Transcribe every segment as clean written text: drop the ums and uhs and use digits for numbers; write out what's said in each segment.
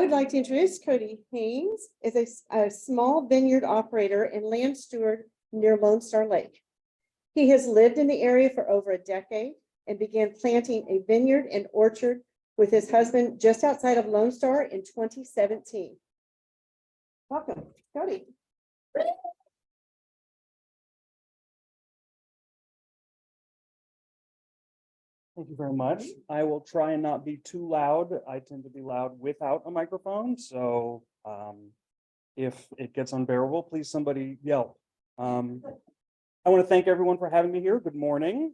would like to introduce Cody Haynes, is a small vineyard operator and land steward near Lone Star Lake. He has lived in the area for over a decade and began planting a vineyard and orchard with his husband just outside of Lone Star in 2017. Welcome, Cody. Thank you very much. I will try and not be too loud. I tend to be loud without a microphone, so if it gets unbearable, please somebody yell. I want to thank everyone for having me here. Good morning.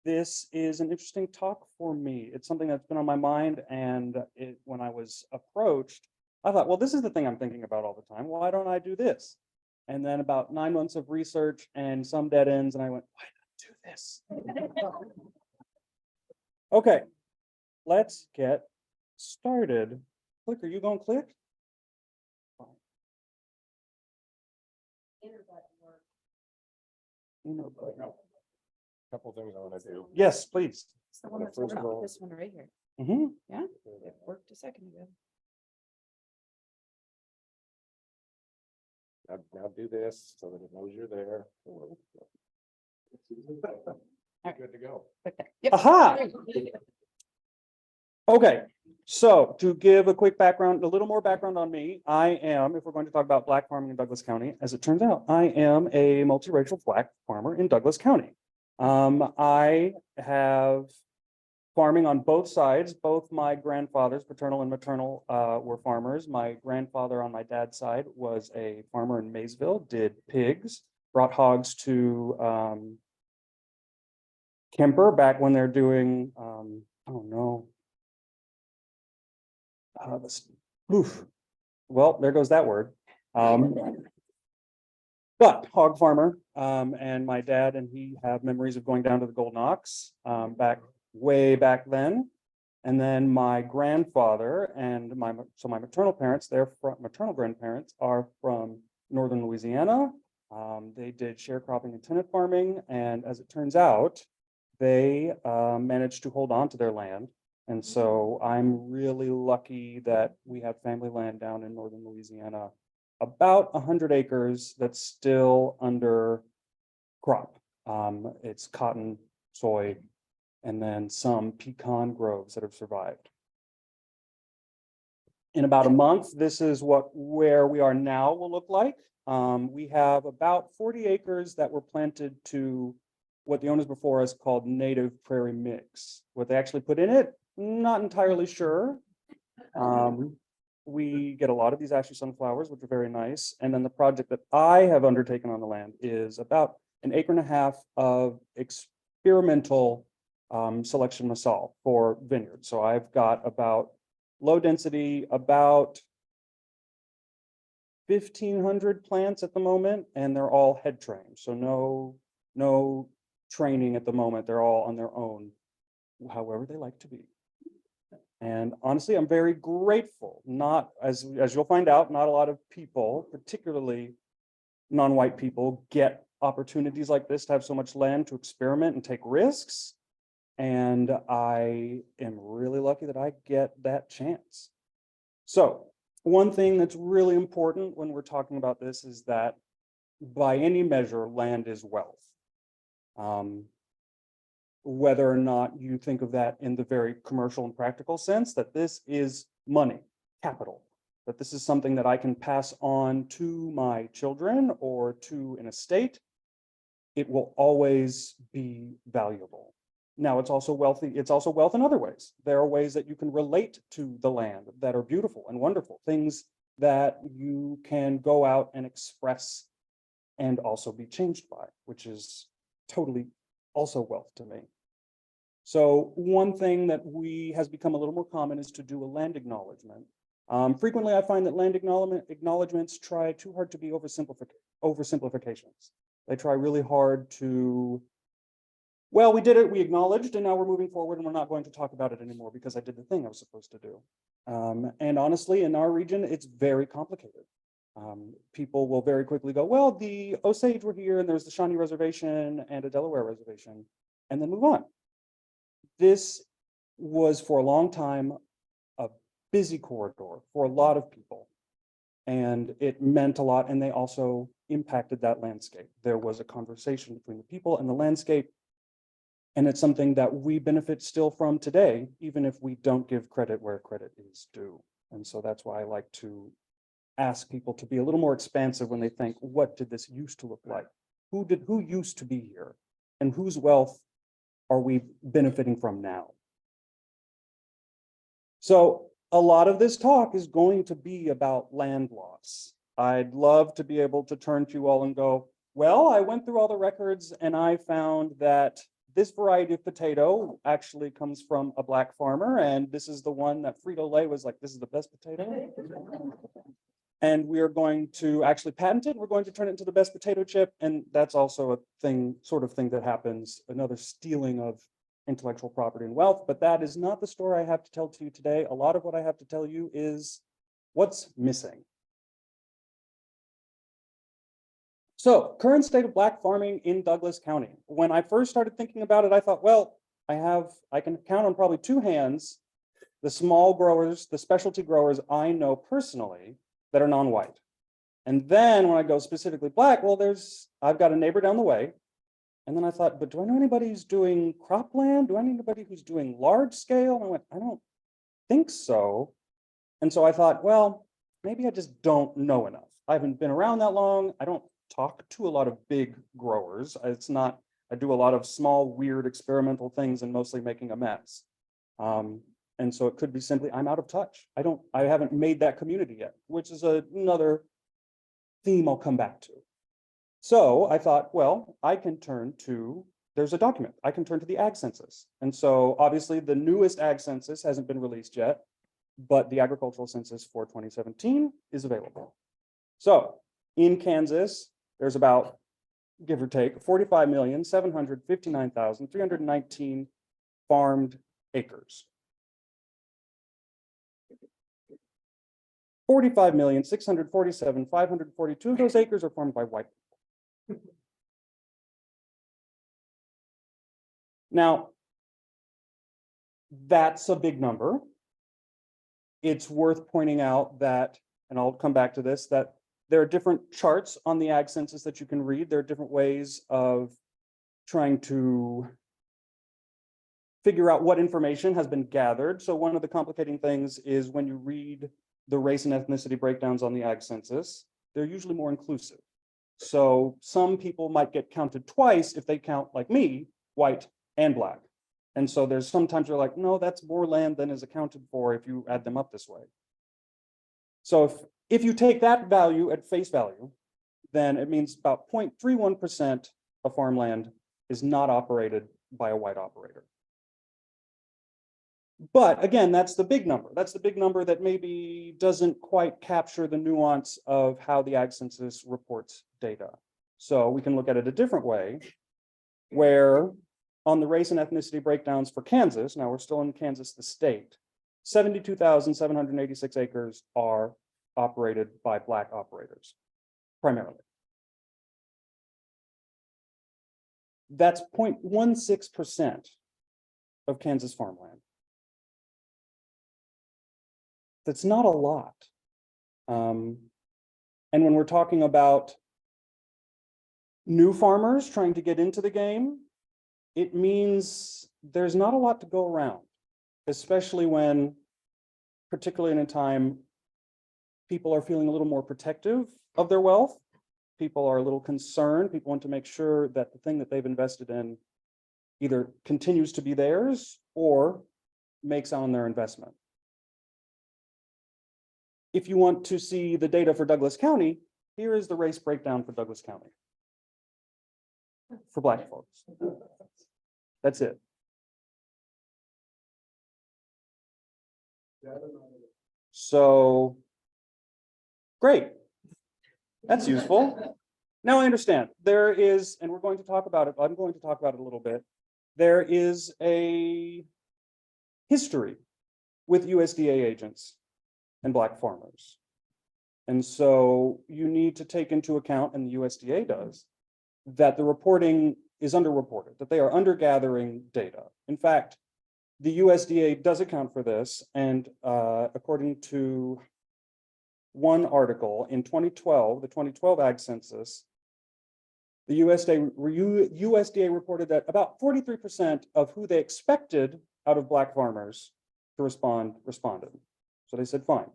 This is an interesting talk for me. It's something that's been on my mind, and when I was approached, I thought, well, this is the thing I'm thinking about all the time. Why don't I do this? And then about 9 months of research and some dead ends, and I went, why do this? Okay, let's get started. Click, are you going to click? Couple things I want to do. Yes, please. It's the one that's First of all- this one right here. Mm-hmm. It worked a second ago. Now do this so that it knows you're there. Good to go. Yep. Aha! Okay, so to give a quick background, a little more background on me, I am, if we're going to talk about Black farming in Douglas County, as it turns out, I am a multiracial Black farmer in Douglas County. I have farming on both sides. Both my grandfathers, paternal and maternal, were farmers. My grandfather on my dad's side was a farmer in Maysville, did pigs, brought hogs to Kemper back when they're doing, well, there goes that word. But hog farmer, and my dad and he have memories of going down to the Golden Ox way back then. And then my grandfather and my maternal parents, maternal grandparents are from northern Louisiana. They did sharecropping and tenant farming, and as it turns out, they managed to hold on to their land. And so I'm really lucky that we have family land down in northern Louisiana, about 100 acres that's still under crop. It's cotton, soy, and then some pecan groves that have survived. In about a month, this is where we are now will look like. We have about 40 acres that were planted to what the owners before us called native prairie mix. What they actually put in it, not entirely sure. We get a lot of these ashy sunflowers, which are very nice. And then the project that I have undertaken on the land is about 1.5 acres of experimental selection massal for vineyards. So I've got about low density, about 1,500 plants at the moment, and they're all head trained. So no training at the moment. They're all on their own, however they like to be. And honestly, I'm very grateful. Not, as you'll find out, not a lot of people, particularly non-white people, get opportunities like this to have so much land to experiment and take risks. And I am really lucky that I get that chance. So one thing that's really important when we're talking about this is that by any measure, land is wealth. Whether or not you think of that in the very commercial and practical sense, that this is money, capital, that this is something that I can pass on to my children or to an estate, it will always be valuable. Now, it's also wealthy. It's also wealth in other ways. There are ways that you can relate to the land that are beautiful and wonderful, things that you can go out and express and also be changed by, which is totally also wealth to me. So one thing that has become a little more common is to do a land acknowledgement. Frequently, I find that land acknowledgements try too hard to be oversimplifications. They try really hard to, well, we did it, we acknowledged, and now we're moving forward and we're not going to talk about it anymore because I did the thing I was supposed to do. And honestly, in our region, it's very complicated. People will very quickly go, well, the Osage were here and there's the Shawnee Reservation and a Delaware Reservation, and then move on. This was for a long time a busy corridor for a lot of people. And it meant a lot, and they also impacted that landscape. There was a conversation between the people and the landscape. And it's something that we benefit still from today, even if we don't give credit where credit is due. And so that's why I like to ask people to be a little more expansive when they think, what did this used to look like? Who used to be here? And whose wealth are we benefiting from now? So a lot of this talk is going to be about land loss. I'd love to be able to turn to you all and go, well, I went through all the records and I found that this variety of potato actually comes from a Black farmer, and this is the one that Frito-Lay was like, this is the best potato. And we are going to actually patent it. We're going to turn it into the best potato chip. And that's also a thing, sort of thing that happens, another stealing of intellectual property and wealth. But that is not the story I have to tell to you today. A lot of what I have to tell you is what's missing. So, current state of Black farming in Douglas County. When I first started thinking about it, I thought, well, I can count on probably two hands the small growers, the specialty growers I know personally that are non-white. And then when I go specifically Black, well, I've got a neighbor down the way. And then I thought, but do I know anybody who's doing cropland? Do I know anybody who's doing large scale? And I went, I don't think so. And so I thought, well, maybe I just don't know enough. I haven't been around that long. I don't talk to a lot of big growers. I do a lot of small, weird experimental things and mostly making a mess. And so it could be simply, I'm out of touch. I haven't made that community yet, which is another theme I'll come back to. So I thought, well, there's a document. I can turn to the Ag Census. And so obviously the newest Ag Census hasn't been released yet, but the agricultural census for 2017 is available. So in Kansas, there's about, give or take, 45,759,319 farmed acres. 45,647,542 of those acres are farmed by white people. Now, that's a big number. It's worth pointing out that, and I'll come back to this, that there are different charts on the Ag Census that you can read. There are different ways of trying to figure out what information has been gathered. So one of the complicating things is when you read the race and ethnicity breakdowns on the Ag Census, they're usually more inclusive. So some people might get counted twice if they count, like me, white and Black. And so there's sometimes you're like, no, that's more land than is accounted for if you add them up this way. So if you take that value at face value, then it means about 0.31% of farmland is not operated by a white operator. But again, that's the big number. That's the big number that maybe doesn't quite capture the nuance of how the Ag Census reports data. So we can look at it a different way, where on the race and ethnicity breakdowns for Kansas, now we're still in Kansas, the state, 72,786 acres are operated by Black operators, primarily. That's 0.16% of Kansas farmland. That's not a lot. And when we're talking about new farmers trying to get into the game, it means there's not a lot to go around, especially when, particularly in a time, people are feeling a little more protective of their wealth. People are a little concerned. People want to make sure that the thing that they've invested in either continues to be theirs or makes on their investment. If you want to see the data for Douglas County, here is the race breakdown for Douglas County for Black folks. That's it. So, great. That's useful. Now I understand. There is, and we're going to talk about it, I'm going to talk about it a little bit. There is a history with USDA agents and Black farmers. And so you need to take into account, and the USDA does, that the reporting is underreported, that they are undergathering data. In fact, the USDA does account for this, and according to one article in 2012, the 2012 Ag Census, the USDA reported that about 43% of who they expected out of Black farmers to responded. So they said, fine,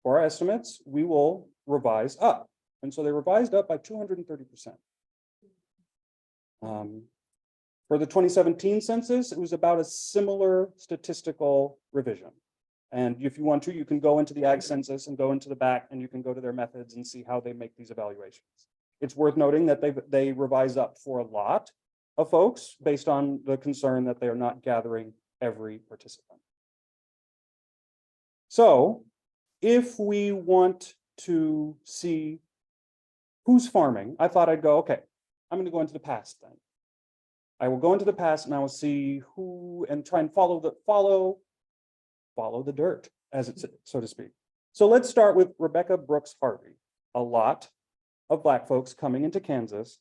for our estimates, we will revise up. And so they revised up by 230%. For the 2017 census, it was about a similar statistical revision. And if you want to, you can go into the Ag Census and go into the back and you can go to their methods and see how they make these evaluations. It's worth noting that they revise up for a lot of folks based on the concern that they are not gathering every participant. So if we want to see who's farming, I thought I'd go, okay, I'm going to go into the past then. I will go into the past and I will see who and try and follow the dirt, as it's so to speak. So let's start with Rebecca Brooks Harvey. A lot of Black folks coming into Kansas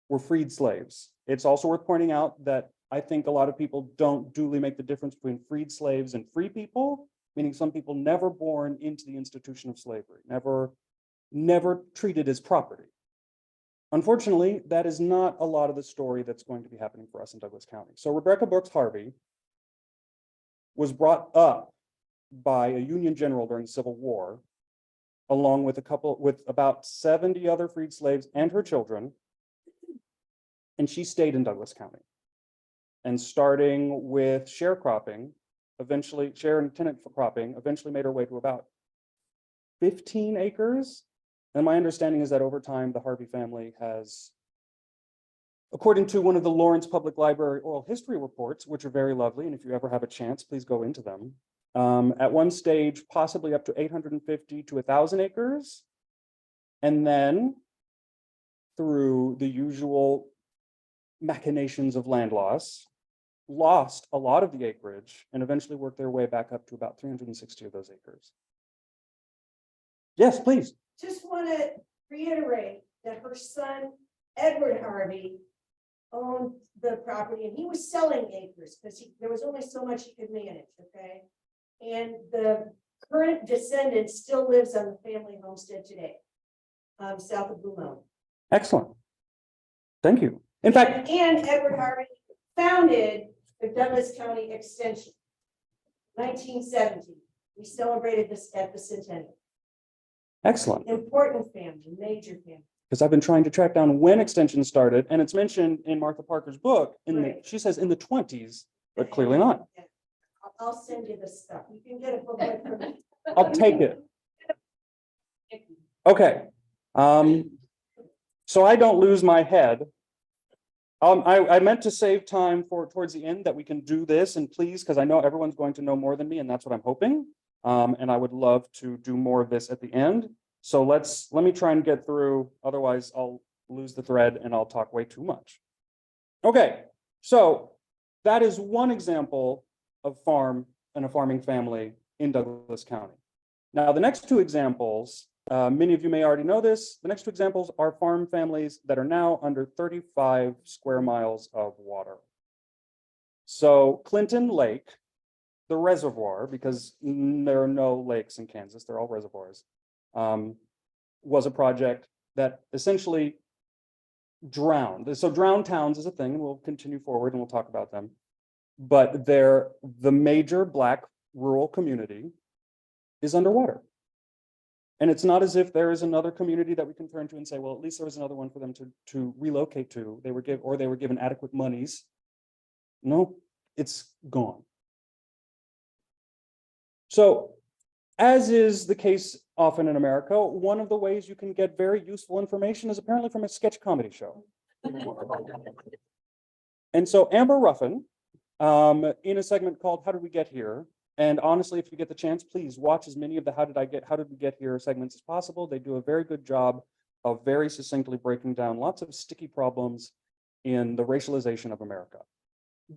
were freed slaves. It's also worth pointing out that I think a lot of people don't duly make the difference between freed slaves and free people, meaning some people never born into the institution of slavery, never treated as property. Unfortunately, that is not a lot of the story that's going to be happening for us in Douglas County. So Rebecca Brooks Harvey was brought up by a Union general during the Civil War, along with about 70 other freed slaves and her children. And she stayed in Douglas County. And starting with sharecropping, eventually share and tenant cropping, eventually made her way to about 15 acres. And my understanding is that over time, the Harvey family has, according to one of the Lawrence Public Library oral history reports, which are very lovely, and if you ever have a chance, please go into them. At one stage, possibly up to 850 to 1,000 acres. And then through the usual machinations of land loss, lost a lot of the acreage and eventually worked their way back up to about 360 of those acres. Yes, please. Just want to reiterate that her son, Edward Harvey, owned the property and he was selling acres because there was only so much he could manage, okay? And the current descendant still lives on the family homestead today, south of Blue Mountain. Excellent. Thank you. In fact, and Edward Harvey founded the Douglas County Extension, 1970. We celebrated this at the centennial. excellent. Important family, major family. Because I've been trying to track down when extension started, and it's mentioned in Martha Parker's book. Right. She says in the 20s, but clearly not. I'll send you the stuff. You can get a book from me. I'll take it. Okay. So I don't lose my head. I meant to save time for towards the end that we can do this, and please, because I know everyone's going to know more than me, and that's what I'm hoping. And I would love to do more of this at the end. So let me try and get through, otherwise I'll lose the thread and I'll talk way too much. Okay, so that is one example of farm and a farming family in Douglas County. Now, the next two examples, many of you may already know this, the next two examples are farm families that are now under 35 square miles of water. So Clinton Lake, the reservoir, because there are no lakes in Kansas, they're all reservoirs, was a project that essentially drowned. So drowned towns is a thing, and we'll continue forward and we'll talk about them. But the major Black rural community is underwater. And it's not as if there is another community that we can turn to and say, well, at least there was another one for them to relocate to. They were given adequate monies. No, it's gone. So, as is the case often in America, one of the ways you can get very useful information is apparently from a sketch comedy show. And so Amber Ruffin, in a segment called How Did We Get Here? And honestly, if you get the chance, please watch as many of the How Did We Get Here segments as possible. They do a very good job of very succinctly breaking down lots of sticky problems in the racialization of America.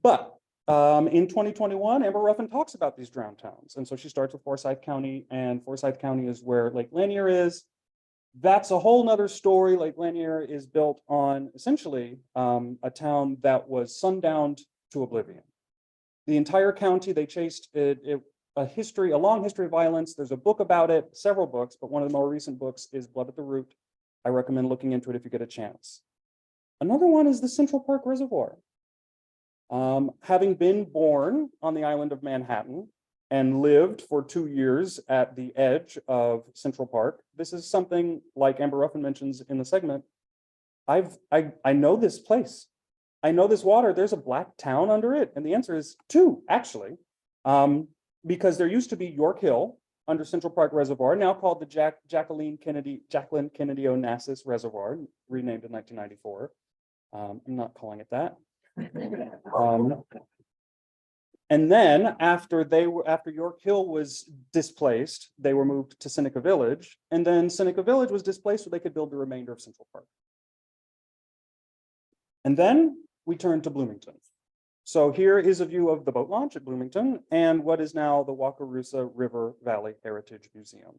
But in 2021, Amber Ruffin talks about these drowned towns. And so she starts with Forsyth County, and Forsyth County is where Lake Lanier is. That's a whole nother story. Lake Lanier is built on essentially a town that was sundowned to oblivion. The entire county, they chased a long history of violence. There's a book about it, several books, but one of the more recent books is Blood at the Root. I recommend looking into it if you get a chance. Another one is the Central Park Reservoir. Having been born on the island of Manhattan and lived for 2 years at the edge of Central Park, this is something like Amber Ruffin mentions in the segment. I know this place. I know this water. There's a black town under it, and the answer is 2, actually, because there used to be York Hill under Central Park Reservoir, now called the Jacqueline Kennedy Onassis Reservoir, renamed in 1994. I'm not calling it that. And then after York Hill was displaced, they were moved to Seneca Village, and then Seneca Village was displaced so they could build the remainder of Central Park. And then we turn to Bloomington. So here is a view of the boat launch at Bloomington and what is now the Wakarusa River Valley Heritage Museum.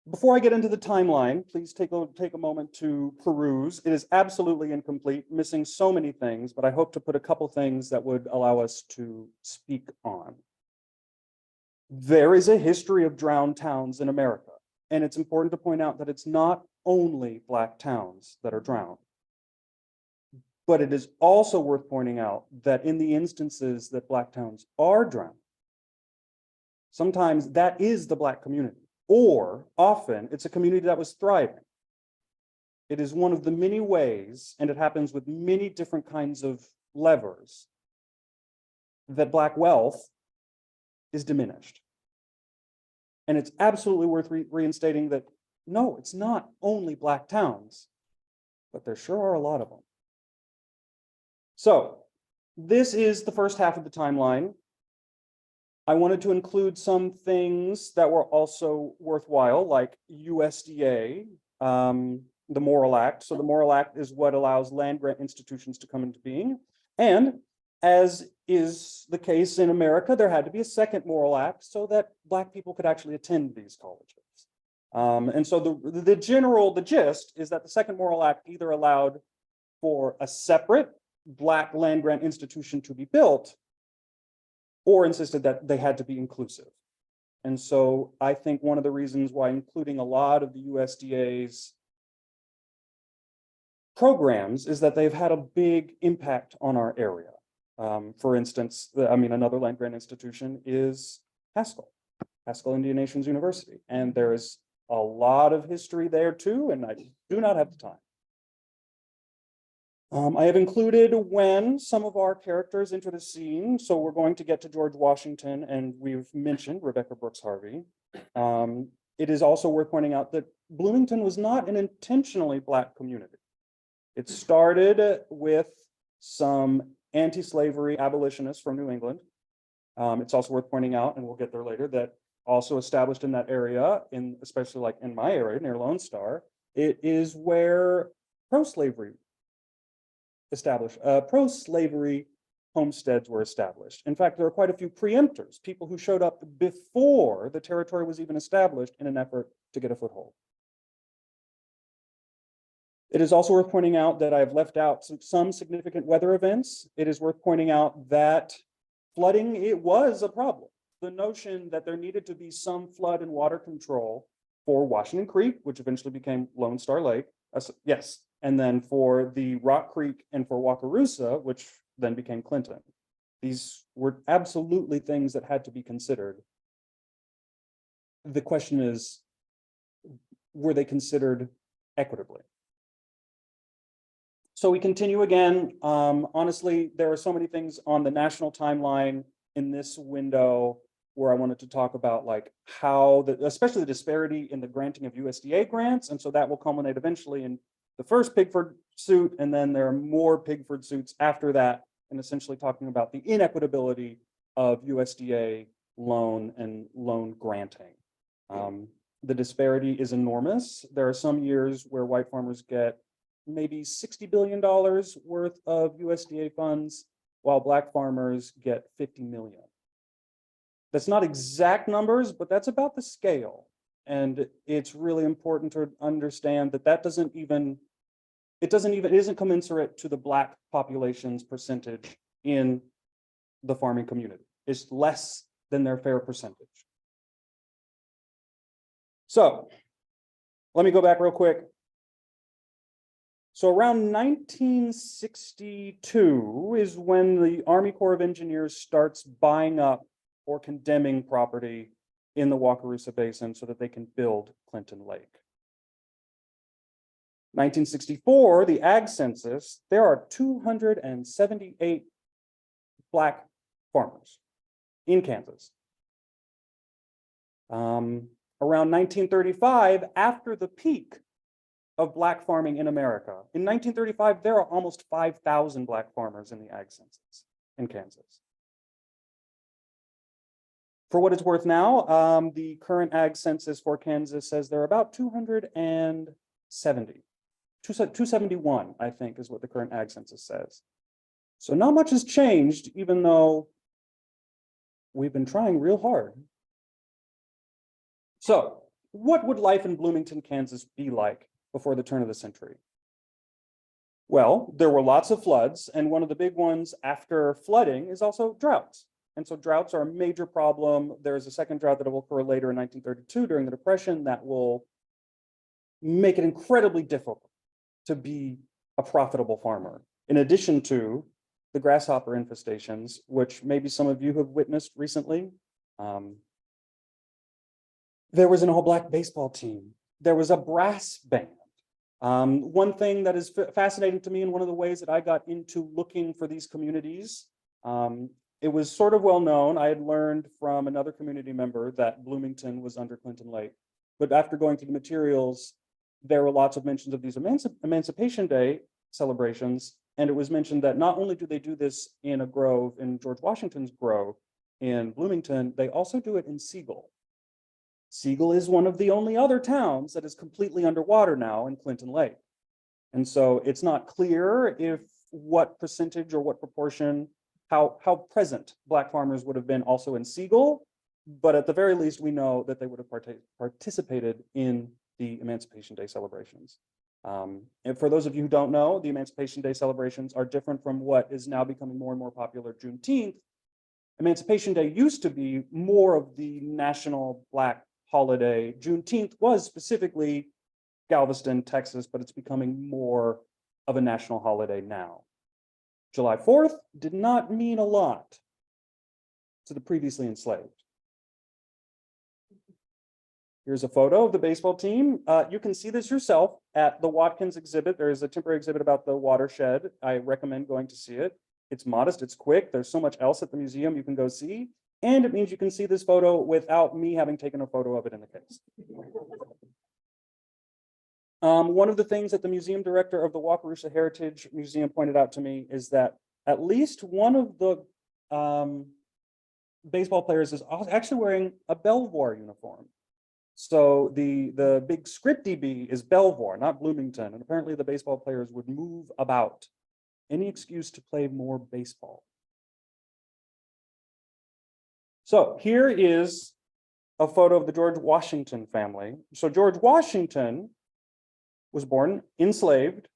Before I get into the timeline, please take a moment to peruse. It is absolutely incomplete, missing so many things, but I hope to put a couple things that would allow us to speak on. There is a history of drowned towns in America, and it's important to point out that it's not only Black towns that are drowned. But it is also worth pointing out that in the instances that Black towns are drowned, sometimes that is the Black community, or often it's a community that was thriving. It is one of the many ways, and it happens with many different kinds of levers, that Black wealth is diminished. And it's absolutely worth reinstating that, no, it's not only Black towns, but there sure are a lot of them. So this is the first half of the timeline. I wanted to include some things that were also worthwhile, like USDA, the Morrill Act. So the Morrill Act is what allows land grant institutions to come into being. And as is the case in America, there had to be a second Morrill Act so that Black people could actually attend these colleges. And so the gist is that the second Morrill Act either allowed for a separate Black land grant institution to be built, or insisted that they had to be inclusive. And so I think one of the reasons why including a lot of the USDA's programs is that they've had a big impact on our area. For instance, another land grant institution is Haskell Indian Nations University. And there is a lot of history there too, and I do not have the time. I have included when some of our characters enter the scene. So we're going to get to George Washington, and we've mentioned Rebecca Brooks Harvey. It is also worth pointing out that Bloomington was not an intentionally Black community. It started with some anti-slavery abolitionists from New England. It's also worth pointing out, and we'll get there later, that also established in that area, especially like in my area near Lone Star, it is where pro-slavery homesteads were established. In fact, there are quite a few preemptors, people who showed up before the territory was even established in an effort to get a foothold. It is also worth pointing out that I've left out some significant weather events. It is worth pointing out that flooding, it was a problem. The notion that there needed to be some flood and water control for Washington Creek, which eventually became Lone Star Lake, yes, and then for the Rock Creek and for Wakarusa, which then became Clinton. These were absolutely things that had to be considered. The question is, were they considered equitably? So we continue again. Honestly, there are so many things on the national timeline in this window where I wanted to talk about like how, especially the disparity in the granting of USDA grants. And so that will culminate eventually in the first Pigford suit, and then there are more Pigford suits after that, and essentially talking about the inequitability of USDA loan and loan granting. The disparity is enormous. There are some years where white farmers get maybe $60 billion worth of USDA funds, while Black farmers get 50 million. That's not exact numbers, but that's about the scale. And it's really important to understand that that doesn't even it isn't commensurate to the Black population's percentage in the farming community. It's less than their fair percentage. So let me go back real quick. So around 1962 is when the Army Corps of Engineers starts buying up or condemning property in the Wakarusa Basin so that they can build Clinton Lake. 1964, the Ag Census, there are 278 Black farmers in Kansas. Around 1935, after the peak of Black farming in America, in 1935, there are almost 5,000 Black farmers in the Ag Census in Kansas. For what it's worth now, the current Ag Census for Kansas says there are about 271, I think, is what the current Ag Census says. So not much has changed, even though we've been trying real hard. So what would life in Bloomington, Kansas be like before the turn of the century? Well, there were lots of floods, and one of the big ones after flooding is also droughts. And so droughts are a major problem. There's a second drought that will occur later in 1932 during the Depression that will make it incredibly difficult to be a profitable farmer, in addition to the grasshopper infestations, which maybe some of you have witnessed recently. There was an all-Black baseball team. There was a brass band. One thing that is fascinating to me, and one of the ways that I got into looking for these communities, it was sort of well known. I had learned from another community member that Bloomington was under Clinton Lake. But after going through the materials, there were lots of mentions of these Emancipation Day celebrations. And it was mentioned that not only do they do this in a grove, in George Washington's grove in Bloomington, they also do it in Siegel. Siegel is one of the only other towns that is completely underwater now in Clinton Lake. And so it's not clear if what percentage or what proportion, how present Black farmers would have been also in Siegel, but at the very least, we know that they would have participated in the Emancipation Day celebrations. And for those of you who don't know, the Emancipation Day celebrations are different from what is now becoming more and more popular, Juneteenth. Emancipation Day used to be more of the national Black holiday. Juneteenth was specifically Galveston, Texas, but it's becoming more of a national holiday now. July 4th did not mean a lot to the previously enslaved. Here's a photo of the baseball team. You can see this yourself at the Watkins exhibit. There is a temporary exhibit about the watershed. I recommend going to see it. It's modest, it's quick. There's so much else at the museum you can go see. And it means you can see this photo without me having taken a photo of it in the case. One of the things that the museum director of the Wakarusa Heritage Museum pointed out to me is that at least one of the baseball players is actually wearing a Belvoir uniform. So the big scripty B is Belvoir, not Bloomington. And apparently the baseball players would move about. Any excuse to play more baseball. So here is a photo of the George Washington family. So George Washington was born enslaved,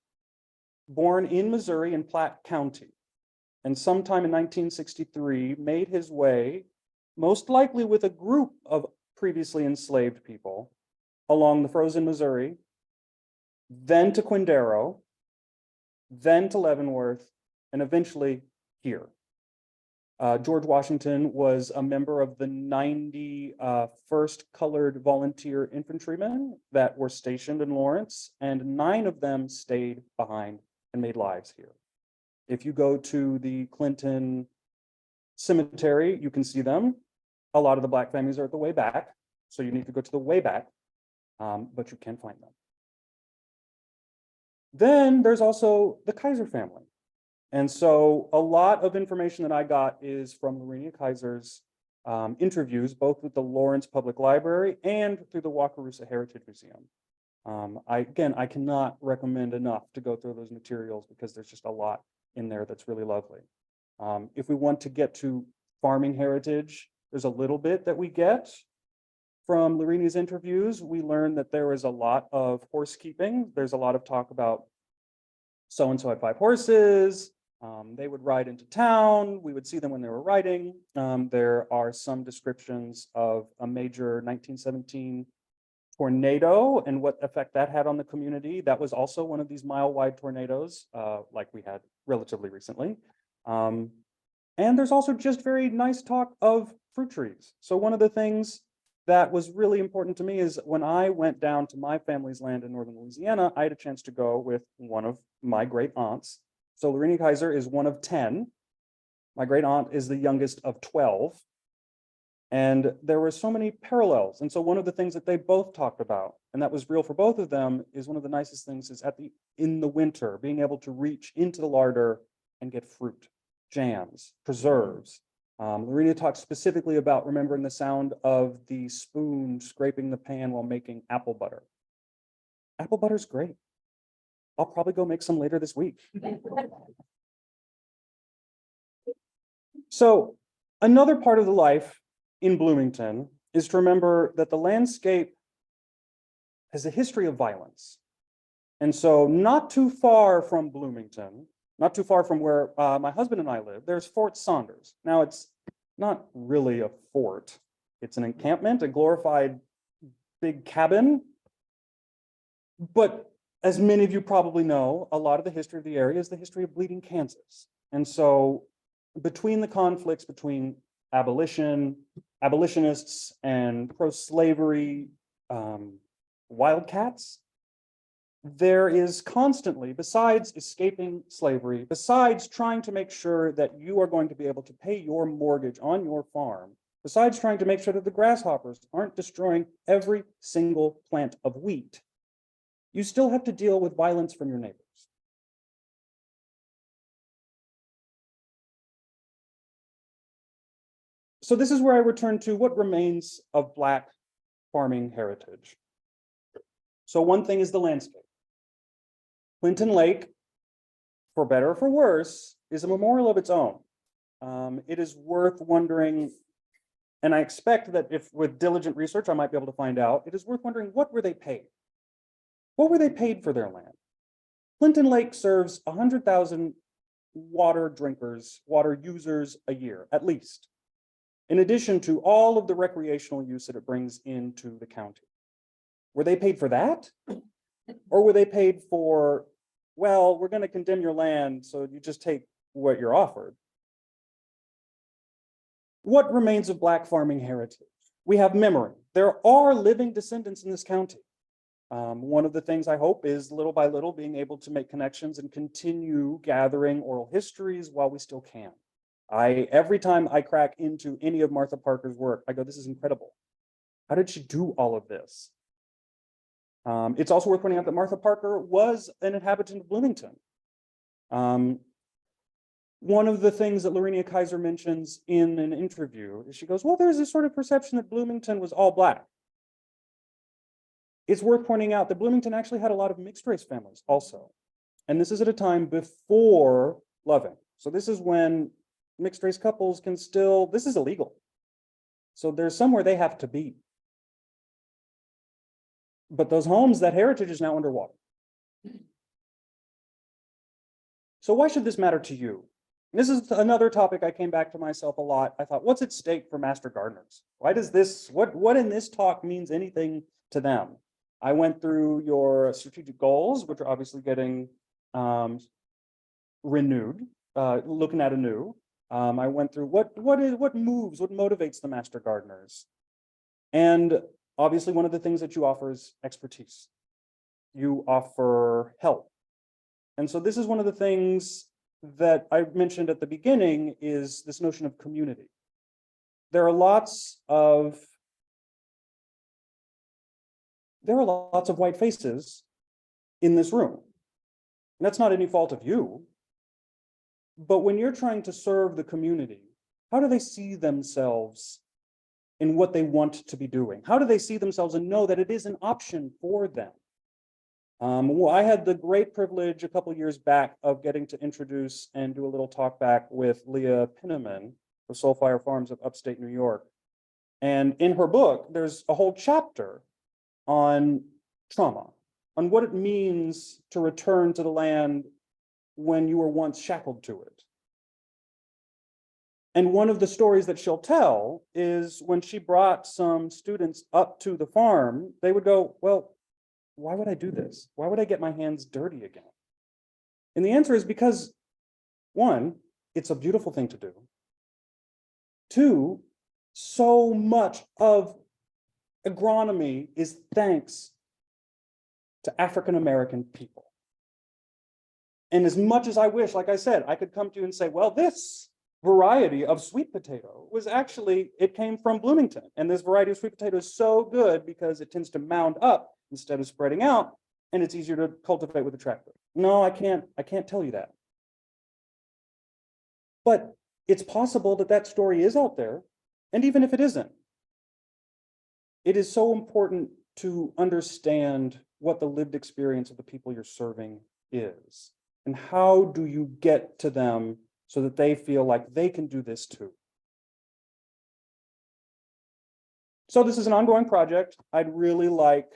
born in Missouri in Platte County, and sometime in 1963 made his way, most likely with a group of previously enslaved people, along the frozen Missouri, then to Quindaro, then to Leavenworth, and eventually here. George Washington was a member of the 91st Colored Volunteer Infantrymen that were stationed in Lawrence, and 9 of them stayed behind and made lives here. If you go to the Clinton Cemetery, you can see them. A lot of the Black families are at the way back, so you need to go to the way back, but you can find them. Then there's also the Kaiser family. And so a lot of information that I got is from Lorena Kaiser's interviews, both with the Lawrence Public Library and through the Wakarusa Heritage Museum. I cannot recommend enough to go through those materials because there's just a lot in there that's really lovely. If we want to get to farming heritage, there's a little bit that we get from Lorena's interviews. We learned that there is a lot of horse keeping. There's a lot of talk about so-and-so had 5 horses. They would ride into town. We would see them when they were riding. There are some descriptions of a major 1917 tornado and what effect that had on the community. That was also one of these mile-wide tornadoes, like we had relatively recently. And there's also just very nice talk of fruit trees. So one of the things that was really important to me is when I went down to my family's land in northern Louisiana, I had a chance to go with one of my great aunts. So Lorena Kaiser is one of 10. My great aunt is the youngest of 12. And there were so many parallels. And so one of the things that they both talked about, and that was real for both of them, is one of the nicest things is in the winter, being able to reach into the larder and get fruit, jams, preserves. Lorena talked specifically about remembering the sound of the spoon scraping the pan while making apple butter. Apple butter's great. I'll probably go make some later this week. So another part of the life in Bloomington is to remember that the landscape has a history of violence. And so not too far from Bloomington, not too far from where my husband and I live, there's Fort Saunders. Now it's not really a fort. It's an encampment, a glorified big cabin. But as many of you probably know, a lot of the history of the area is the history of Bleeding Kansas. And so between the conflicts between abolitionists and pro-slavery wildcats, there is constantly, besides escaping slavery, besides trying to make sure that you are going to be able to pay your mortgage on your farm, besides trying to make sure that the grasshoppers aren't destroying every single plant of wheat, you still have to deal with violence from your neighbors. So this is where I return to what remains of Black farming heritage. So one thing is the landscape. Clinton Lake, for better or for worse, is a memorial of its own. It is worth wondering, and I expect that if with diligent research, I might be able to find out, it is worth wondering, what were they paid? What were they paid for their land? Clinton Lake serves 100,000 water drinkers, water users a year, at least, in addition to all of the recreational use that it brings into the county. Were they paid for that? Or were they paid for, well, we're going to condemn your land, so you just take what you're offered? What remains of Black farming heritage? We have memory. There are living descendants in this county. One of the things I hope is little by little being able to make connections and continue gathering oral histories while we still can. Every time I crack into any of Martha Parker's work, I go, this is incredible. How did she do all of this? It's also worth pointing out that Martha Parker was an inhabitant of Bloomington. One of the things that Lorena Kaiser mentions in an interview is she goes, well, there's this sort of perception that Bloomington was all Black. It's worth pointing out that Bloomington actually had a lot of mixed race families also. And this is at a time before Loving. So this is when mixed race couples can still, this is illegal. So there's somewhere they have to be. But those homes, that heritage is now underwater. So why should this matter to you? And this is another topic I came back to myself a lot. I thought, what's at stake for master gardeners? Why does this, what in this talk means anything to them? I went through your strategic goals, which are obviously getting renewed, looking at anew. I went through what motivates the master gardeners. And obviously one of the things that you offer is expertise. You offer help. And so this is one of the things that I mentioned at the beginning is this notion of community. There are lots of white faces in this room. And that's not any fault of you. But when you're trying to serve the community, how do they see themselves in what they want to be doing? How do they see themselves and know that it is an option for them? Well, I had the great privilege a couple of years back of getting to introduce and do a little talk back with Leah Pinneman of Soulfire Farms of upstate New York. And in her book, there's a whole chapter on trauma, on what it means to return to the land when you were once shackled to it. And one of the stories that she'll tell is when she brought some students up to the farm, they would go, well, why would I do this? Why would I get my hands dirty again? And the answer is because, one, it's a beautiful thing to do. Two, so much of agronomy is thanks to African-American people. And as much as I wish, like I said, I could come to you and say, well, this variety of sweet potato was actually, it came from Bloomington. And this variety of sweet potato is so good because it tends to mound up instead of spreading out, and it's easier to cultivate with a tractor. No, I can't tell you that. But it's possible that that story is out there. And even if it isn't, it is so important to understand what the lived experience of the people you're serving is. And how do you get to them so that they feel like they can do this too? So this is an ongoing project. I'd really like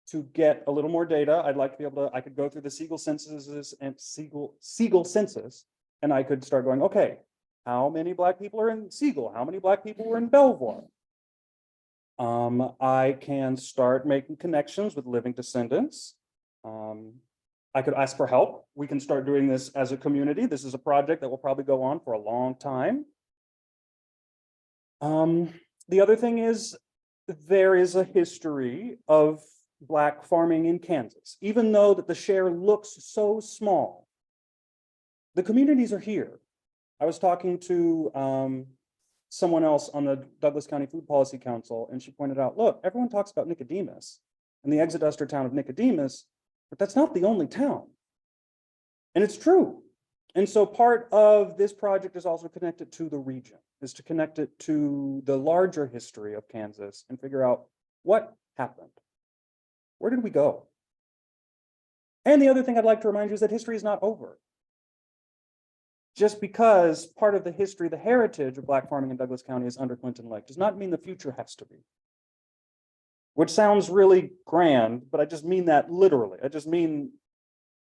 to get a little more data. I'd like to be able to, I could go through the Siegel censuses and Siegel census, and I could start going, okay, how many Black people are in Siegel? How many Black people were in Belvoir? I can start making connections with living descendants. I could ask for help. We can start doing this as a community. This is a project that will probably go on for a long time. The other thing is there is a history of Black farming in Kansas. Even though that the share looks so small, the communities are here. I was talking to someone else on the Douglas County Food Policy Council, and she pointed out, look, everyone talks about Nicodemus and the exoduster town of Nicodemus, but that's not the only town. And it's true. And so part of this project is also connected to the region, is to connect it to the larger history of Kansas and figure out what happened. Where did we go? And the other thing I'd like to remind you is that history is not over. Just because part of the history, the heritage of Black farming in Douglas County is under Clinton Lake does not mean the future has to be. Which sounds really grand, but I just mean that literally. I just mean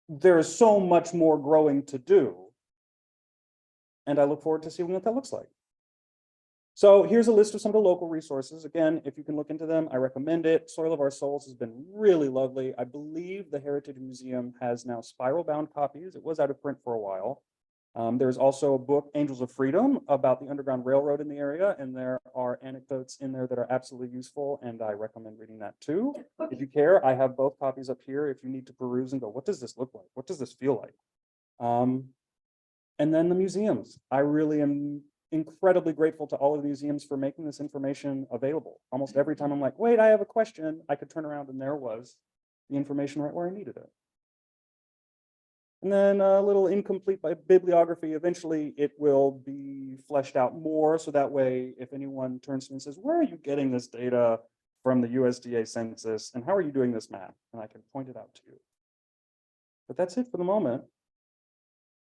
there is so much more growing to do. And I look forward to seeing what that looks like. So here's a list of some of the local resources. Again, if you can look into them, I recommend it. Soil of Our Souls has been really lovely. I believe the Heritage Museum has now spiral bound copies. It was out of print for a while. There's also a book, Angels of Freedom, about the Underground Railroad in the area, and there are anecdotes in there that are absolutely useful, and I recommend reading that too. If you care, I have both copies up here if you need to peruse and go, what does this look like? What does this feel like? And then the museums. I really am incredibly grateful to all of the museums for making this information available. Almost every time I'm like, wait, I have a question, I could turn around and there was the information right where I needed it. And then a little incomplete bibliography. Eventually it will be fleshed out more. So that way, if anyone turns to me and says, where are you getting this data from the USDA census? And how are you doing this math? And I can point it out to you. But that's it for the moment.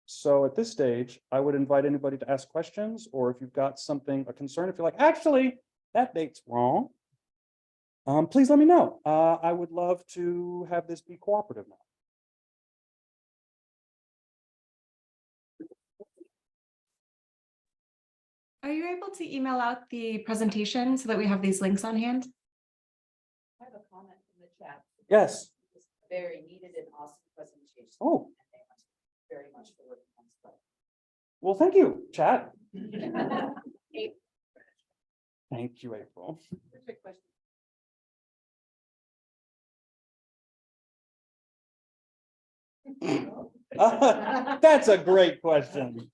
So at this stage, I would invite anybody to ask questions, or if you've got something, a concern, if you're like, actually, that date's wrong, please let me know. I would love to have this be cooperative now. Are you able to email out the presentation so that we have these links on hand? I have a comment in the chat. Yes. It's very needed and awesome presentation. Oh. And they must very much for working on stuff. Well, thank you, chat. Hey, Thank you, April. here's a question. That's a great question.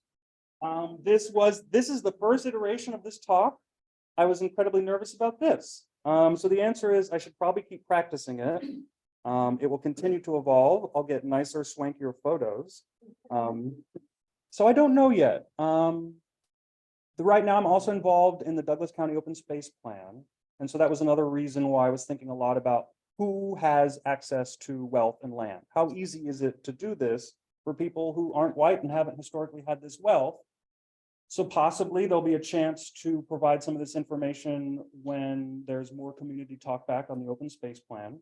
This is the first iteration of this talk. I was incredibly nervous about this. So the answer is I should probably keep practicing it. It will continue to evolve. I'll get nicer, swankier photos. So I don't know yet. Right now I'm also involved in the Douglas County Open Space Plan. And so that was another reason why I was thinking a lot about who has access to wealth and land. How easy is it to do this for people who aren't white and haven't historically had this wealth? So possibly there'll be a chance to provide some of this information when there's more community talk back on the open space plan.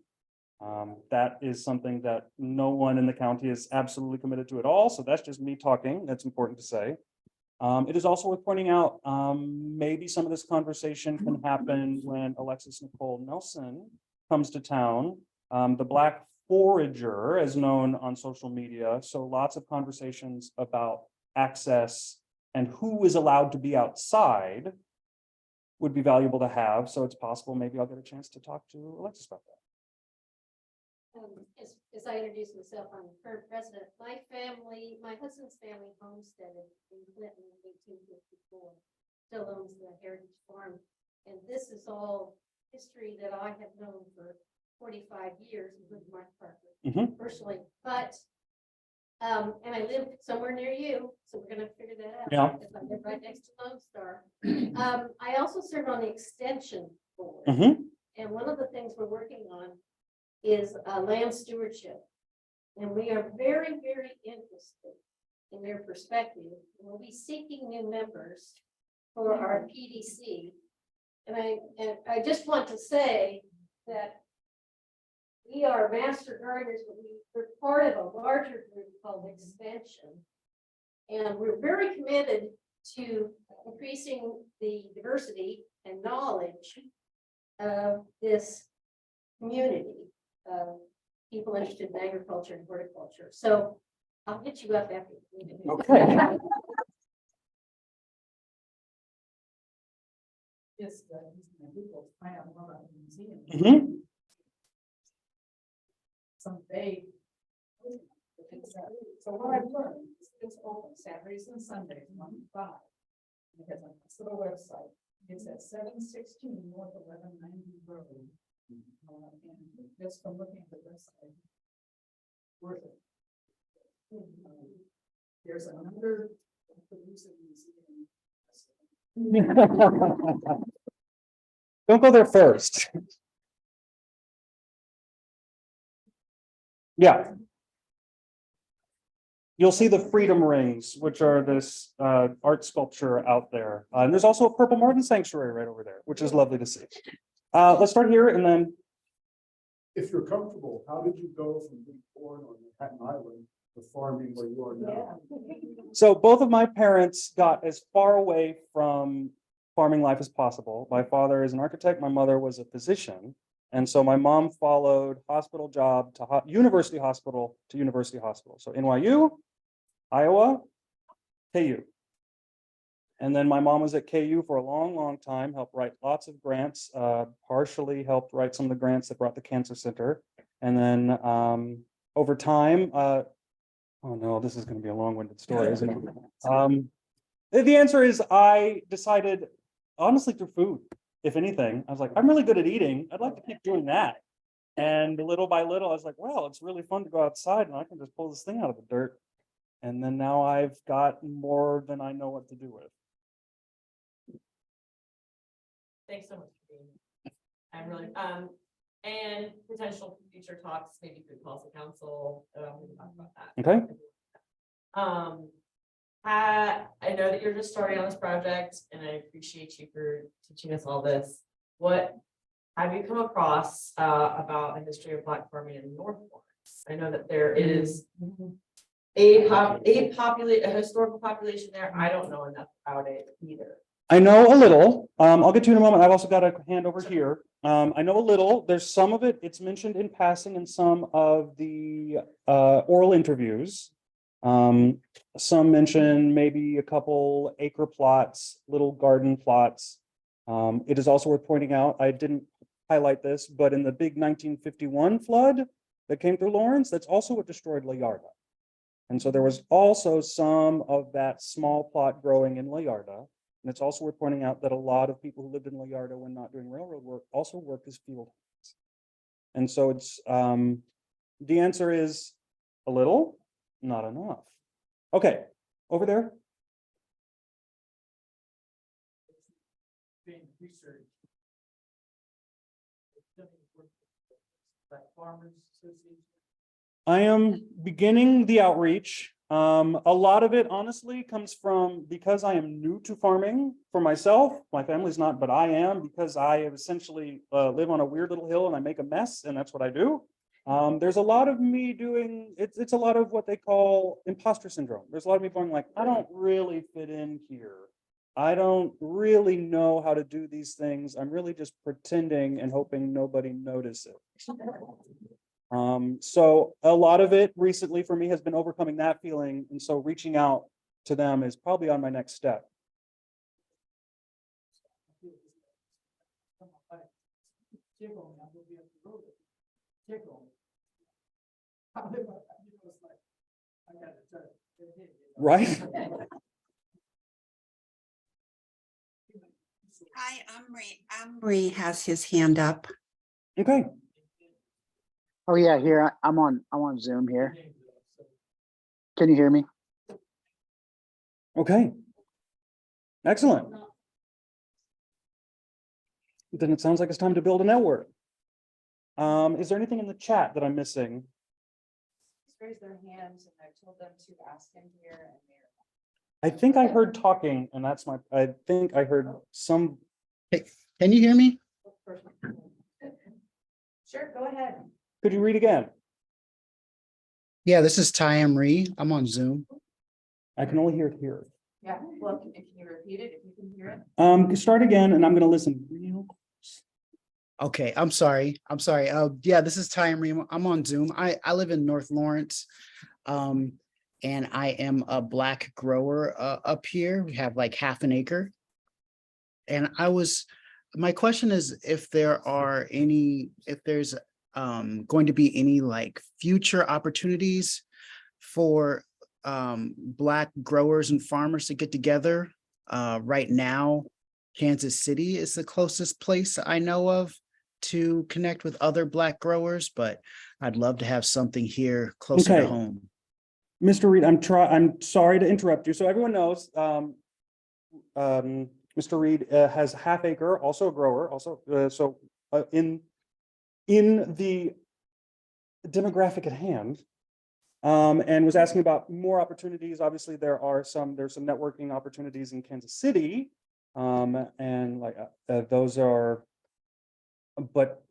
That is something that no one in the county is absolutely committed to at all. So that's just me talking. That's important to say. It is also worth pointing out, maybe some of this conversation can happen when Alexis Nicole Nelson comes to town. The Black Forager, as known on social media. So lots of conversations about access and who is allowed to be outside would be valuable to have. So it's possible maybe I'll get a chance to talk to Alexis about that. As I introduced myself, I'm the current president. My family, my husband's family homesteaded in Clinton in 1854, still owns the Heritage Farm. And this is all history that I have known for 45 years with Mark Parker personally. But, and I live somewhere near you, so we're gonna figure that out. Yeah. Because I live right next to Lone Star. I also serve on the extension board. And one of the things we're working on is land stewardship. And we are very, very interested in their perspective. We'll be seeking new members for our PDC. And I just want to say that we are master gardeners, but we're part of a larger group called Extension. And we're very committed to increasing the diversity and knowledge of this community. People interested in agriculture and horticulture. So I'll hit you up after. Okay. Yes, people find out more about the museum. Some vague. So what I've learned is it's open Saturdays and Sundays, 1 to 5. It has a nice little website. It's at 716 North 1190 Road. And just from looking at the website, worth it. There's another producing museum. Don't go there first. Yeah. You'll see the freedom rings, which are this art sculpture out there. And there's also a Purple Martin Sanctuary right over there, which is lovely to see. Let's start here and then. If you're comfortable, how did you go from being born on Manhattan Island to farming where you are now? So both of my parents got as far away from farming life as possible. My father is an architect, my mother was a physician. And so my mom followed hospital job to university hospital to university hospital. So NYU, Iowa, KU. And then my mom was at KU for a long, long time, helped write lots of grants, partially helped write some of the grants that brought the cancer center. And then over time, oh no, this is going to be a long-winded story, isn't it? The answer is I decided, honestly, through food, if anything, I was like, I'm really good at eating. I'd like to keep doing that. And little by little, I was like, well, it's really fun to go outside and I can just pull this thing out of the dirt. And then now I've got more than I know what to do with. Thanks so much for being here. I'm really, and potential future talks, maybe food policy council, we can talk about that. Okay. I know that you're just starting on this project and I appreciate you for teaching us all this. What have you come across about the history of Black farming in North Lawrence? I know that there is a historical population there. I don't know enough about it either. I know a little. I'll get to you in a moment. I've also got a hand over here. I know a little. There's some of it. It's mentioned in passing in some of the oral interviews. Some mention maybe a couple acre plots, little garden plots. It is also worth pointing out, I didn't highlight this, but in the big 1951 flood that came through Lawrence, that's also what destroyed La Yarda. And so there was also some of that small plot growing in La Yarda. And it's also worth pointing out that a lot of people who lived in La Yarda when not doing railroad work also worked as field hands. And so it's, the answer is a little, not enough. Okay, over there. Being researched. Like Farmers Association. I am beginning the outreach. A lot of it honestly comes from because I am new to farming for myself. My family's not, but I am because I essentially live on a weird little hill and I make a mess and that's what I do. There's a lot of me doing, it's a lot of what they call imposter syndrome. There's a lot of me going like, I don't really fit in here. I don't really know how to do these things. I'm really just pretending and hoping nobody notices. So a lot of it recently for me has been overcoming that feeling. And so reaching out to them is probably on my next step. Right? Hi, Umri has his hand up. Okay. Oh yeah, here I'm on Zoom here. Can you hear me? Okay. Excellent. Then it sounds like it's time to build a network. Is there anything in the chat that I'm missing? Raise their hands and I told them to ask him here and there. I think I heard talking and I think I heard some. Hey, can you hear me? Sure, go ahead. Could you read again? Yeah, this is Ty Umri. I'm on Zoom. I can only hear it here. Yeah, well, can you repeat it if you can hear it? Start again and I'm gonna listen real. Okay, I'm sorry. Yeah, this is Ty Umri. I'm on Zoom. I live in North Lawrence. And I am a Black grower up here. We have like half an acre. And my question is if there's going to be any like future opportunities for Black growers and farmers to get together. Right now, Kansas City is the closest place I know of to connect with other Black growers, but I'd love to have something here closer to home. Mr. Reed, I'm sorry to interrupt you. So everyone knows, Mr. Reed has half acre, also a grower, in the demographic at hand, and was asking about more opportunities. Obviously, there's some networking opportunities in Kansas City, and like those are. But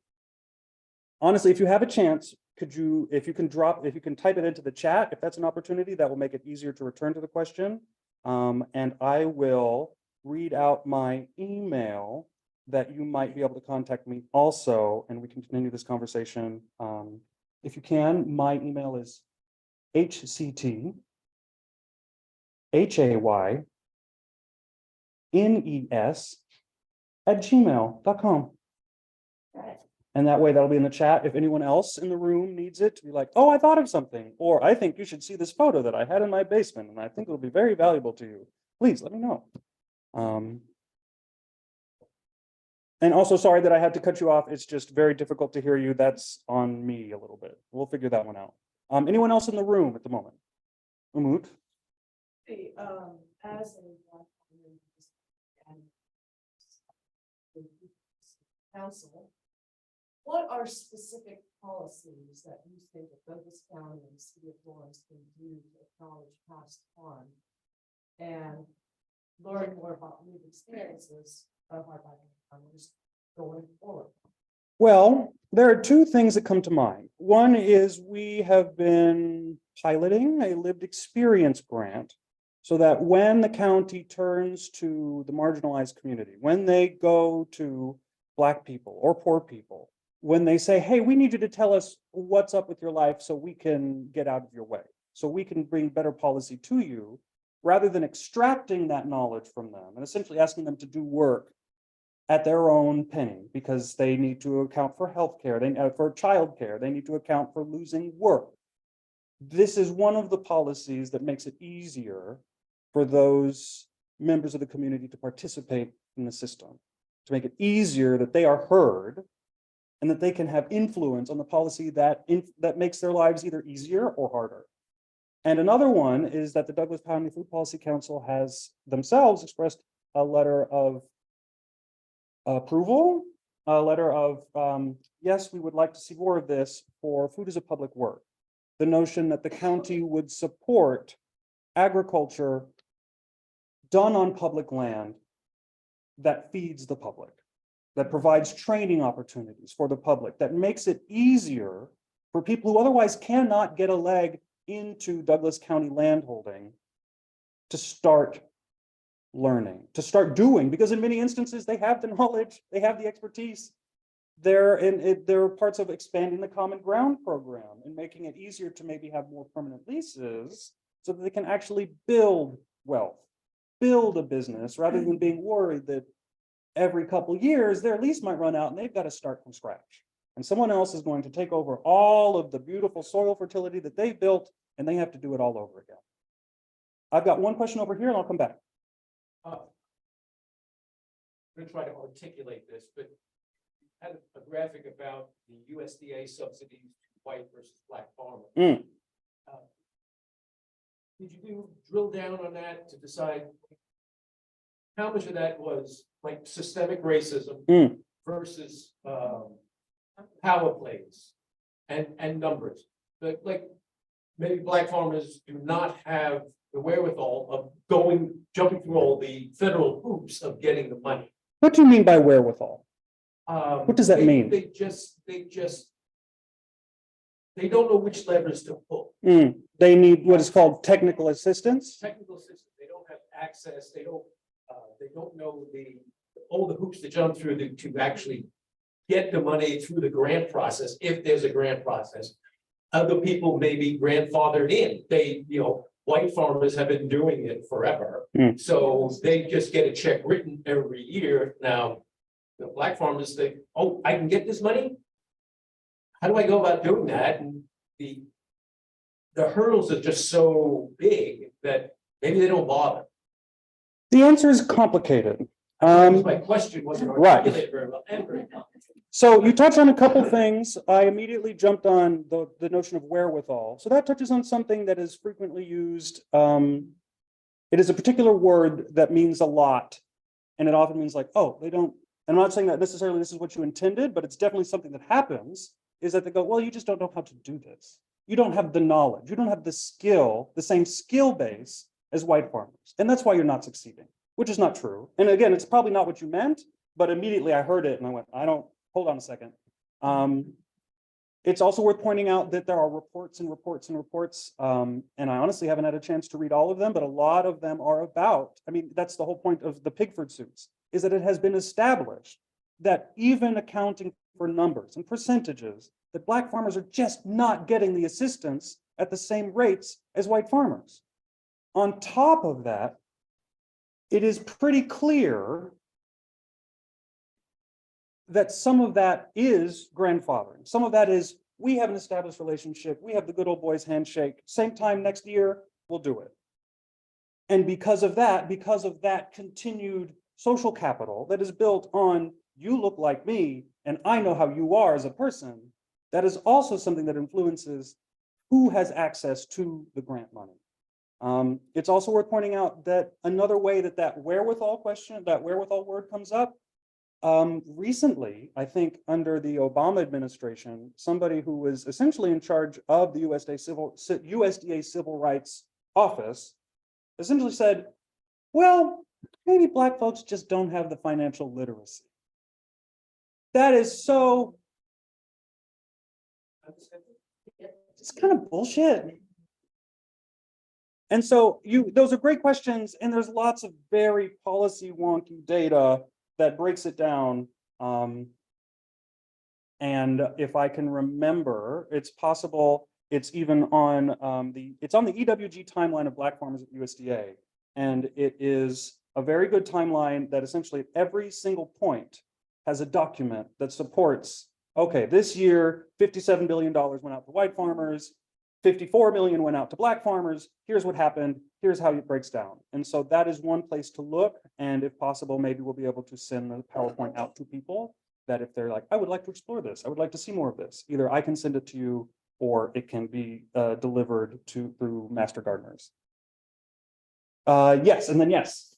honestly, if you have a chance, if you can type it into the chat, if that's an opportunity, that will make it easier to return to the question. And I will read out my email that you might be able to contact me also, and we can continue this conversation. If you can, my email is hcthays@gmail.com. And that way that'll be in the chat. If anyone else in the room needs it to be like, oh, I thought of something, or I think you should see this photo that I had in my basement, and I think it'll be very valuable to you, please let me know. And also sorry that I had to cut you off. It's just very difficult to hear you. That's on me a little bit. We'll figure that one out. Anyone else in the room at the moment? Umut? Hey, as a council, what are specific policies that you think that Douglas County and the city of Lawrence can do to acknowledge past harm and learn more about new experiences of our farmers going forward? Well, there are two things that come to mind. One is we have been piloting a lived experience grant so that when the county turns to the marginalized community, when they go to Black people or poor people, when they say, hey, we need you to tell us what's up with your life so we can get out of your way, so we can bring better policy to you, rather than extracting that knowledge from them and essentially asking them to do work at their own penny, because they need to account for healthcare, for childcare, they need to account for losing work. This is one of the policies that makes it easier for those members of the community to participate in the system, to make it easier that they are heard and that they can have influence on the policy that makes their lives either easier or harder. And another one is that the Douglas County Food Policy Council has themselves expressed a letter of approval, a letter of, yes, we would like to see more of this for food as a public work. The notion that the county would support agriculture done on public land that feeds the public, that provides training opportunities for the public, that makes it easier for people who otherwise cannot get a leg into Douglas County landholding to start learning, to start doing, because in many instances, they have the knowledge, they have the expertise. There are parts of expanding the Common Ground program and making it easier to maybe have more permanent leases so that they can actually build wealth, build a business, rather than being worried that every couple years their lease might run out and they've got to start from scratch. And someone else is going to take over all of the beautiful soil fertility that they built, and they have to do it all over again. I've got one question over here and I'll come back. I'm gonna try to articulate this, but I had a graphic about the USDA subsidies to white versus black farmers. Mm. Did you drill down on that to decide how much of that was like systemic racism versus power plays and numbers? But like maybe black farmers do not have the wherewithal of jumping through all the federal hoops of getting the money. What do you mean by wherewithal? What does that mean? They don't know which levers to pull. They need what is called technical assistance. Technical assistance, they don't have access, they don't know all the hoops to jump through to actually get the money through the grant process, if there's a grant process. Other people may be grandfathered in, white farmers have been doing it forever. So they just get a check written every year. Now, the black farmers think, oh, I can get this money? How do I go about doing that? And the hurdles are just so big that maybe they don't bother. The answer is complicated. My question wasn't articulated very well. So you touched on a couple things. I immediately jumped on the notion of wherewithal. So that touches on something that is frequently used. It is a particular word that means a lot. And it often means like, oh, they don't, and I'm not saying that necessarily this is what you intended, but it's definitely something that happens, is that they go, well, you just don't know how to do this. You don't have the knowledge. You don't have the skill, the same skill base as white farmers. And that's why you're not succeeding, which is not true. And again, it's probably not what you meant, but immediately I heard it and I went, hold on a second. It's also worth pointing out that there are reports and reports and reports. And I honestly haven't had a chance to read all of them, but a lot of them are about, that's the whole point of the Pigford suits, is that it has been established that even accounting for numbers and percentages, that black farmers are just not getting the assistance at the same rates as white farmers. On top of that, it is pretty clear that some of that is grandfathering. Some of that is, we have an established relationship. We have the good old boys handshake. Same time next year, we'll do it. And because of that continued social capital that is built on, you look like me and I know how you are as a person, that is also something that influences who has access to the grant money. It's also worth pointing out that another way that wherewithal word comes up, recently, I think under the Obama administration, somebody who was essentially in charge of the USDA Civil Rights Office essentially said, well, maybe black folks just don't have the financial literacy. That is so, it's kind of bullshit. And so those are great questions, and there's lots of very policy wonky data that breaks it down. And if I can remember, it's possible it's even on the EWG timeline of black farmers at USDA. And it is a very good timeline that essentially at every single point has a document that supports, okay, this year, $57 billion went out to white farmers, 54 million went out to black farmers. Here's what happened. Here's how it breaks down. And so that is one place to look. And if possible, maybe we'll be able to send the PowerPoint out to people that if they're like, I would like to explore this, I would like to see more of this. Either I can send it to you or it can be delivered through master gardeners. Yes, and then yes.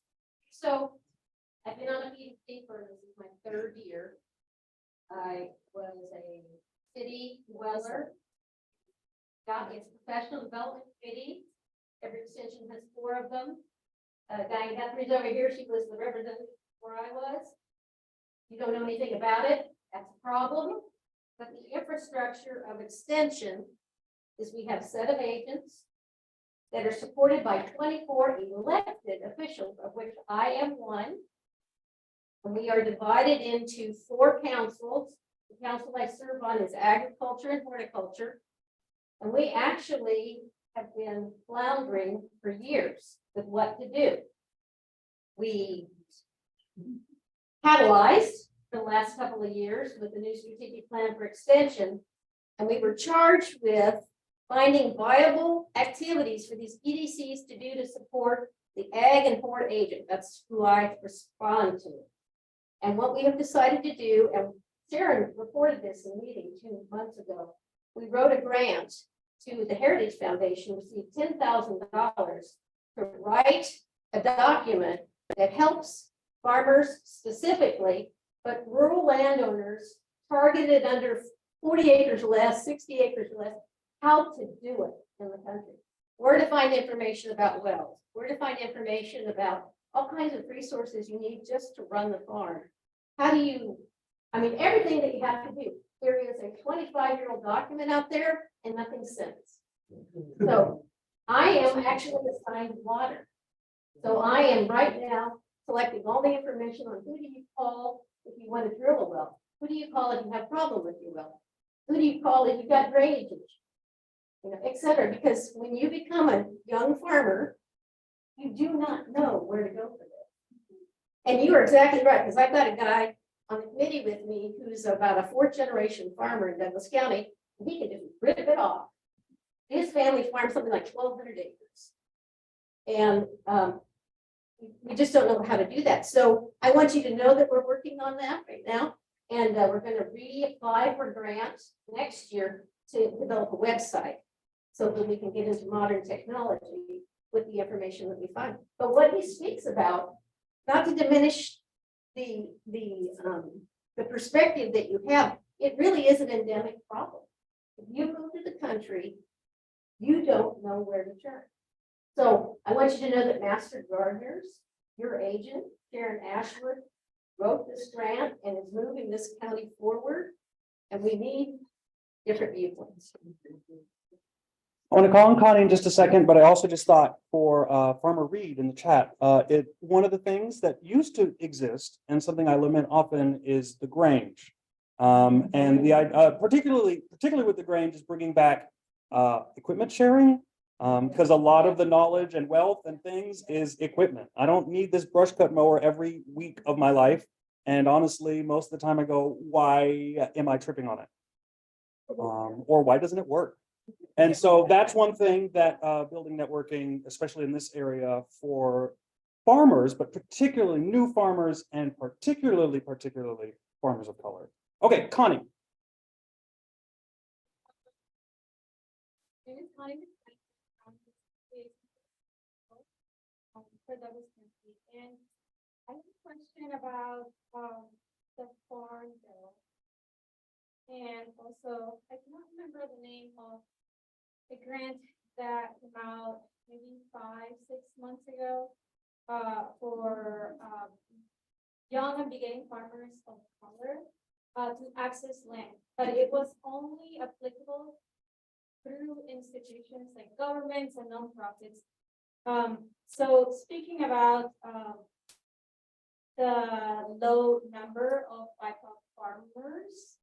So I've been on a PhD for, this is my 3rd year. I was a city dweller. Got its professional development committee. Every extension has 4 of them. Diane Guthrie's over here. She was the representative where I was. You don't know anything about it. That's a problem. But the infrastructure of extension is we have a set of agents that are supported by 24 elected officials, of which I am one. And we are divided into 4 councils. The council I serve on is agriculture and horticulture. And we actually have been floundering for years with what to do. We catalyzed the last couple of years with the new strategic plan for extension. And we were charged with finding viable activities for these EDCs to do to support the ag and hort agent. That's who I respond to. And what we have decided to do, and Sharon reported this in a meeting 2 months ago, we wrote a grant to the Heritage Foundation, received $10,000 to write a document that helps farmers specifically, but rural landowners targeted under 40 acres less, 60 acres less, how to do it in the country. Where to find information about wells, where to find information about all kinds of resources you need just to run the farm. How do you, I mean, everything that you have to do. There is a 25-year-old document out there and nothing since. So I am actually assigned water. So I am right now collecting all the information on who do you call if you want to drill a well? Who do you call if you have a problem with your well? Who do you call if you've got drainage issues? You know, et cetera, because when you become a young farmer, you do not know where to go for this. And you are exactly right, because I've got a guy on the committee with me who's about a 4th generation farmer in Douglas County, and he can just rip it off. His family farms something like 1,200 acres. And we just don't know how to do that. So I want you to know that we're working on that right now. And we're going to reapply for grants next year to develop a website so that we can get into modern technology with the information that we find. But what he speaks about, not to diminish the perspective that you have, it really is an endemic problem. If you move to the country, you don't know where to turn. So I want you to know that Master Gardeners, your agent, Sharon Ashwood, wrote this grant and is moving this county forward. And we need different viewpoints. I want to call on Connie in just a second, but I also just thought for Farmer Reed in the chat, one of the things that used to exist and something I lament often is the Grange. And the particularly with the Grange is bringing back equipment sharing, because a lot of the knowledge and wealth and things is equipment. I don't need this brush cut mower every week of my life. And honestly, most of the time I go, why am I tripping on it? Or why doesn't it work? And so that's one thing that building networking, especially in this area for farmers, but particularly new farmers and particularly farmers of color. Okay, Connie. And I have a question about the farm bill. And also, I cannot remember the name of the grant that came out maybe 5-6 months ago for young and beginning farmers of color to access land, but it was only applicable through institutions like governments and nonprofits. So speaking about the low number of BIPOC farmers,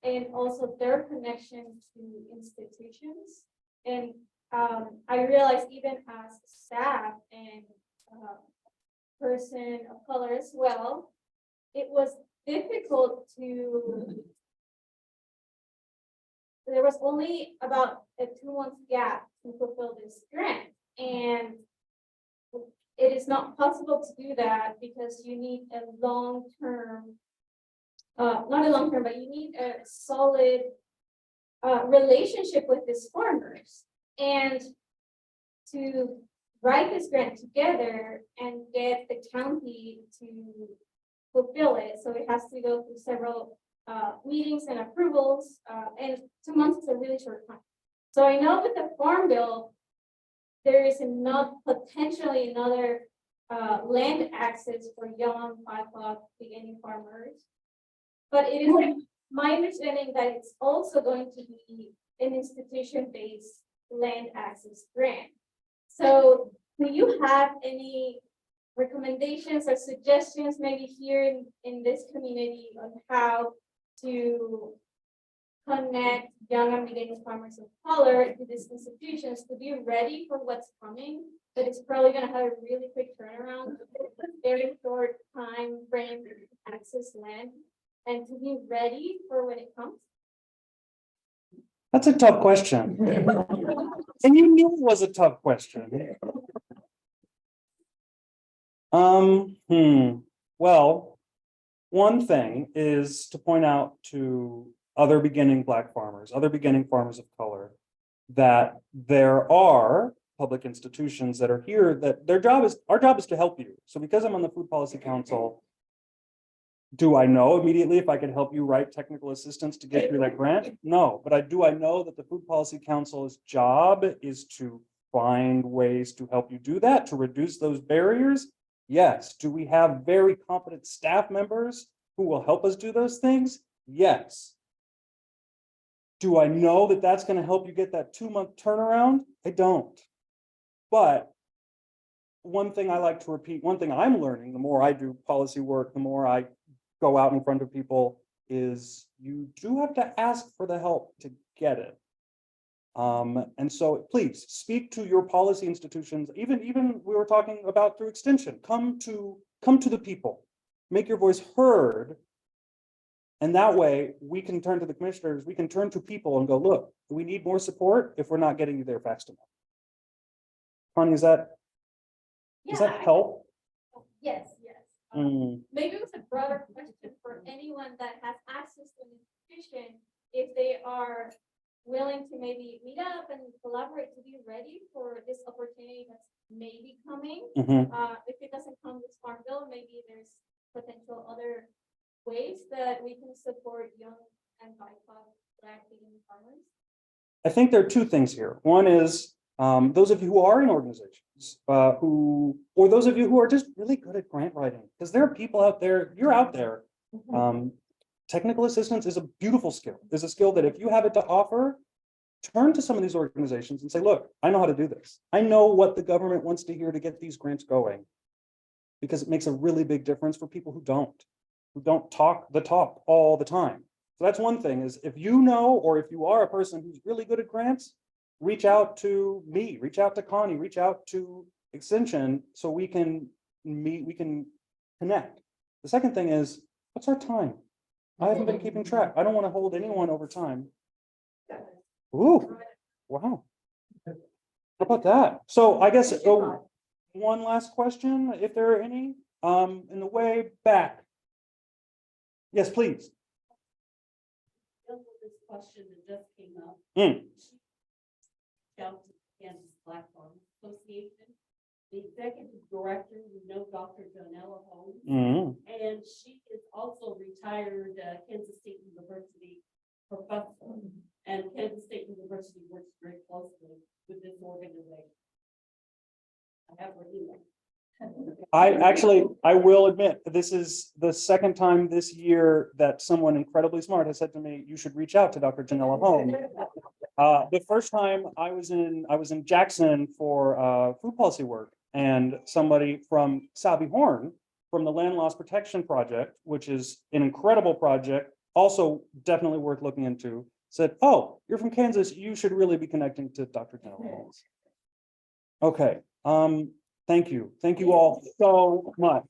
and also their connection to institutions. And I realized even as staff and person of color as well, it was difficult to, there was only about a 2-month gap to fulfill this grant. And it is not possible to do that because you need a long-term, not a long-term, but you need a solid relationship with these farmers. And to write this grant together and get the county to fulfill it, so it has to go through several meetings and approvals, and 2 months is a really short time. So I know with the farm bill, there is enough, potentially another land access for young BIPOC beginning farmers, but it is my understanding that it's also going to be an institution-based land access grant. So do you have any recommendations or suggestions maybe here in this community on how to connect young and beginning farmers of color to these institutions to be ready for what's coming? But it's probably gonna have a really quick turnaround, very short time frame to access land and to be ready for when it comes. That's a tough question. And you knew it was a tough question. Well, one thing is to point out to other beginning Black farmers, other beginning farmers of color, that there are public institutions that are here that our job is to help you. So because I'm on the Food Policy Council, do I know immediately if I can help you write technical assistance to get through that grant? No, but I know that the Food Policy Council's job is to find ways to help you do that, to reduce those barriers. Yes. Do we have very competent staff members who will help us do those things? Yes. Do I know that that's going to help you get that 2-month turnaround? I don't. But one thing I like to repeat, one thing I'm learning, the more I do policy work, the more I go out in front of people, is you do have to ask for the help to get it. And so please speak to your policy institutions, even we were talking about through extension, come to the people, make your voice heard. And that way we can turn to the commissioners, we can turn to people and go, look, we need more support if we're not getting you there fast enough. Connie, does that help? Yes. Maybe it was a broader question for anyone that has access to an institution, if they are willing to maybe meet up and collaborate to be ready for this opportunity that's maybe coming. If it doesn't come with Farm Bill, maybe there's potential other ways that we can support young and BIPOC Black beginning farmers. I think there are two things here. One is those of you who are in organizations or those of you who are just really good at grant writing, because there are people out there, you're out there. Technical assistance is a beautiful skill. It's a skill that if you have it to offer, turn to some of these organizations and say, look, I know how to do this. I know what the government wants to hear to get these grants going, because it makes a really big difference for people who don't talk the talk all the time. So that's one thing, is if you know, or if you are a person who's really good at grants, reach out to me, reach out to Connie, reach out to Extension so we can meet, we can connect. The second thing is, what's our time? I haven't been keeping track. I don't want to hold anyone over time. Ooh, wow. How about that? So I guess one last question, if there are any, in the way back. Yes, please. This question that just came up. Kansas Black Farm Association. The executive director, you know, Dr. Janella Holmes, and she is also retired Kansas State University professor. And Kansas State University works very closely with this organization. I have her email. I will admit, this is the second time this year that someone incredibly smart has said to me, you should reach out to Dr. Janella Holmes. The first time I was in Jackson for food policy work, and somebody from Salvi Horn from the Land Loss Protection Project, which is an incredible project, also definitely worth looking into, said, oh, you're from Kansas, you should really be connecting to Dr. Janella Holmes. Okay. Thank you all so much.